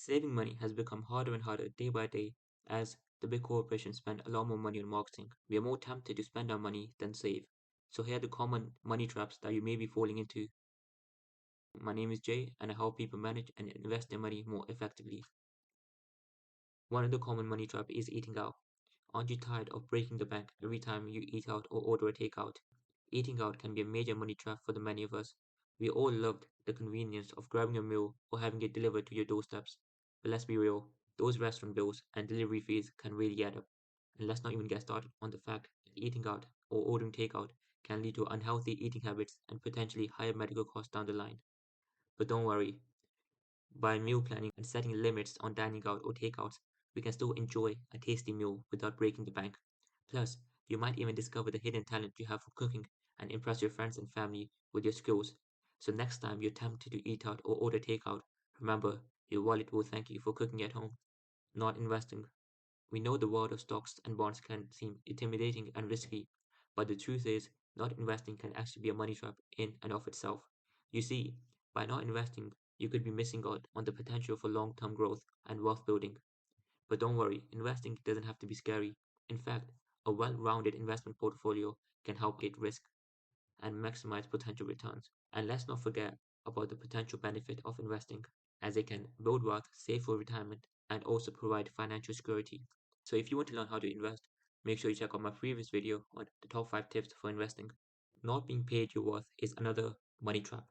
Saving money has become harder and harder day by day as the big corporations spend a lot more money on marketing. We are more tempted to spend our money than save. So here are the common money traps that you may be falling into. My name is Jay and I help people manage and invest their money more effectively. One of the common money trap is eating out. Aren't you tired of breaking the bank every time you eat out or order a takeout? Eating out can be a major money trap for the many of us. We all loved the convenience of grabbing a meal or having it delivered to your doorsteps. But let's be real, those restaurant bills and delivery fees can really add up. And let's not even get started on the fact that eating out or ordering takeout can lead to unhealthy eating habits and potentially higher medical costs down the line. But don't worry, by meal planning and setting limits on dining out or takeouts, we can still enjoy a tasty meal without breaking the bank. Plus, you might even discover the hidden talent you have for cooking and impress your friends and family with your skills. So next time you're tempted to eat out or order takeout, remember your wallet will thank you for cooking at home, not investing. We know the world of stocks and bonds can seem intimidating and risky, but the truth is, not investing can actually be a money trap in and of itself. You see, by not investing, you could be missing out on the potential for long term growth and wealth building. But don't worry, investing doesn't have to be scary. In fact, a well rounded investment portfolio can help mitigate risk and maximize potential returns. And let's not forget about the potential benefit of investing, as it can build wealth, save for retirement, and also provide financial security. So if you want to learn how to invest, make sure you check out my previous video on the top 5 tips for investing. Not being paid your worth is another money trap.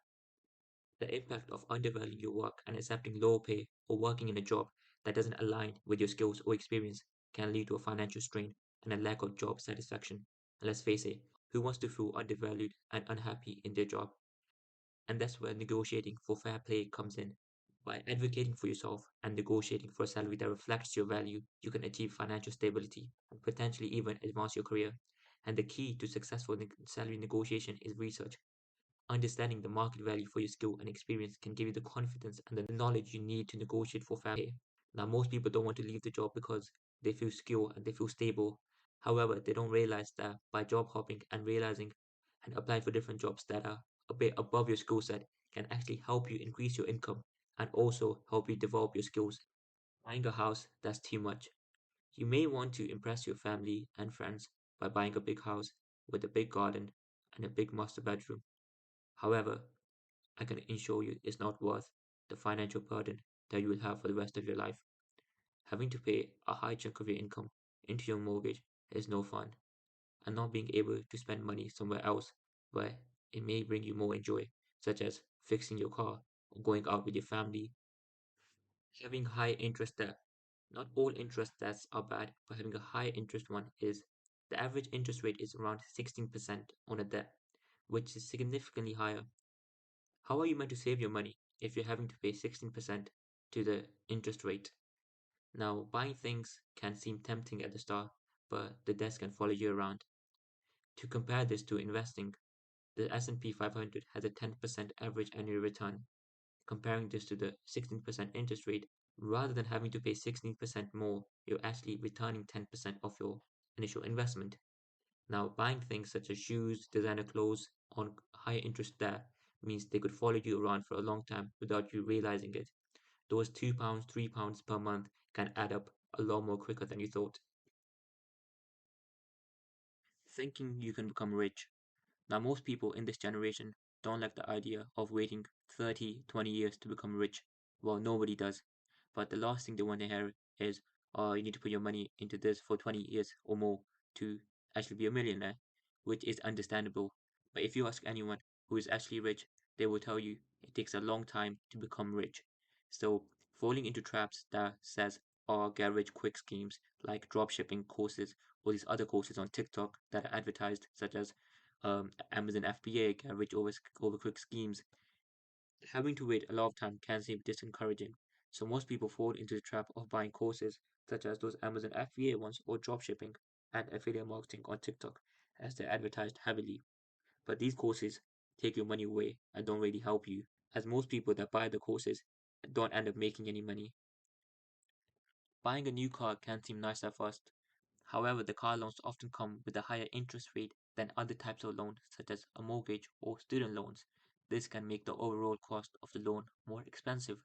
The impact of undervaluing your work and accepting low pay or working in a job that doesn't align with your skills or experience can lead to a financial strain and a lack of job satisfaction. And let's face it, who wants to feel undervalued and unhappy in their job? And that's where negotiating for fair play comes in. By advocating for yourself and negotiating for a salary that reflects your value, you can achieve financial stability and potentially even advance your career. And the key to successful salary negotiation is research. Understanding the market value for your skill and experience can give you the confidence and the knowledge you need to negotiate for fair pay. Now, most people don't want to leave the job because they feel secure and they feel stable. However, they don't realize that by job hopping and realizing and applying for different jobs that are a bit above your skill set can actually help you increase your income and also help you develop your skills. Buying a house, that's too much. You may want to impress your family and friends by buying a big house with a big garden and a big master bedroom. However, I can assure you it's not worth the financial burden that you will have for the rest of your life. Having to pay a high chunk of your income into your mortgage is no fun, and not being able to spend money somewhere else where it may bring you more joy, such as fixing your car or going out with your family. Having high interest debt. Not all interest debts are bad, but having a high interest one is. The average interest rate is around 16% on a debt, which is significantly higher. How are you meant to save your money if you're having to pay 16% to the interest rate? Now, buying things can seem tempting at the start, but the debts can follow you around. To compare this to investing, the S&P 500 has a 10% average annual return. Comparing this to the 16% interest rate, rather than having to pay 16% more, you're actually returning 10% of your initial investment. Now, buying things such as shoes, designer clothes on higher interest debt means they could follow you around for a long time without you realizing it. Those £2, £3 per month can add up a lot more quicker than you thought. Thinking you can become rich. Now, most people in this generation don't like the idea of waiting 30, 20 years to become rich. Well, nobody does. But the last thing they want to hear is, oh, you need to put your money into this for 20 years or more to actually be a millionaire, which is understandable. But if you ask anyone who is actually rich, they will tell you it takes a long time to become rich. So, falling into traps that says, oh, get rich quick schemes like dropshipping courses or these other courses on TikTok that are advertised, such as Amazon FBA, get rich over quick schemes. Having to wait a lot of time can seem discouraging, so most people fall into the trap of buying courses such as those Amazon FBA ones or dropshipping and affiliate marketing on TikTok as they're advertised heavily. But these courses take your money away and don't really help you, as most people that buy the courses don't end up making any money. Buying a new car can seem nice at first. However, the car loans often come with a higher interest rate than other types of loans, such as a mortgage or student loans. This can make the overall cost of the loan more expensive.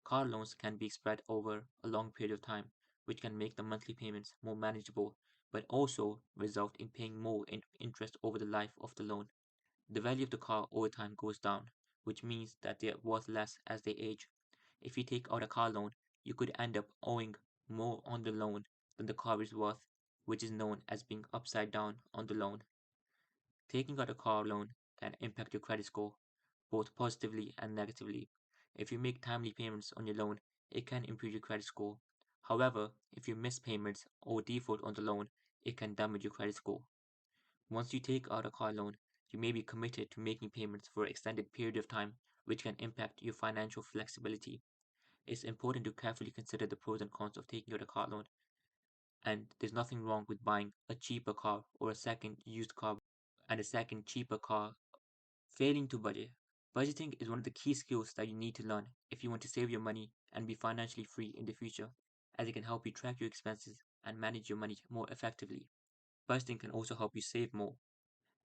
Car loans can be spread over a long period of time, which can make the monthly payments more manageable, but also result in paying more in interest over the life of the loan. The value of the car over time goes down, which means that they are worth less as they age. If you take out a car loan, you could end up owing more on the loan than the car is worth, which is known as being upside down on the loan. Taking out a car loan can impact your credit score, both positively and negatively. If you make timely payments on your loan, it can improve your credit score. However, if you miss payments or default on the loan, it can damage your credit score. Once you take out a car loan, you may be committed to making payments for an extended period of time, which can impact your financial flexibility. It's important to carefully consider the pros and cons of taking out a car loan, and there's nothing wrong with buying a cheaper car or a second used car and a second cheaper car. Failing to budget. Budgeting is one of the key skills that you need to learn if you want to save your money and be financially free in the future, as it can help you track your expenses and manage your money more effectively. Budgeting can also help you save more,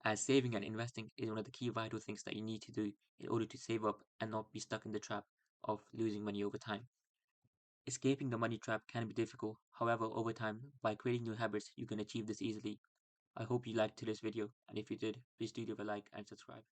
as saving and investing is one of the key vital things that you need to do in order to save up and not be stuck in the trap of losing money over time. Escaping the money trap can be difficult, however, over time, by creating new habits, you can achieve this easily. I hope you liked today's video, and if you did, please do leave a like and subscribe.